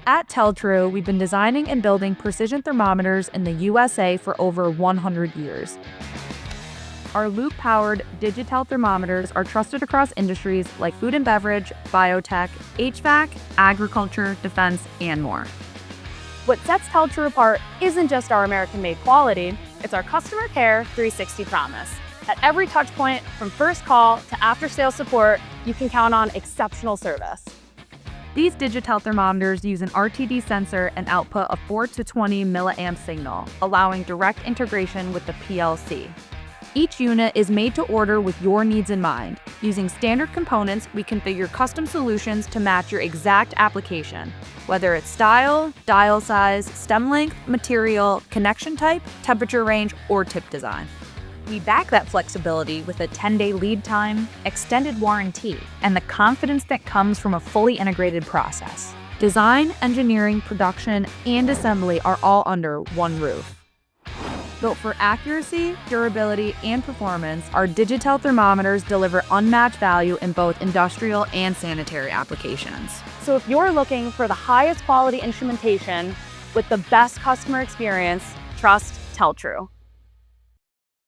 At Tel-Tru, we've been designing and building precision thermometers in the USA for over 100 years. Our loop-powered Digi-Tel thermometers are trusted across industries like food and beverage, biotech, HVAC, agriculture, defense, and more. What sets Tel-Tru apart isn't just our American-made quality, it's our customer care 360 promise. At every touch point, from first call to after-sales support, you can count on exceptional service. These Digi-Tel thermometers use an RTD sensor and output a 4 to 20 milliamp signal, allowing direct integration with the PLC. Each unit is made to order with your needs in mind. Using standard components, we configure custom solutions to match your exact application, whether it's style, dial size, stem length, material, connection type, temperature range, or tip design. We back that flexibility with a 10-day lead time, extended warranty, and the confidence that comes from a fully integrated process. Design, engineering, production, and assembly are all under one roof. Built for accuracy, durability, and performance, our Digi-Tel thermometers deliver unmatched value in both industrial and sanitary applications. So if you're looking for the highest quality instrumentation with the best customer experience, trust Tel-Tru.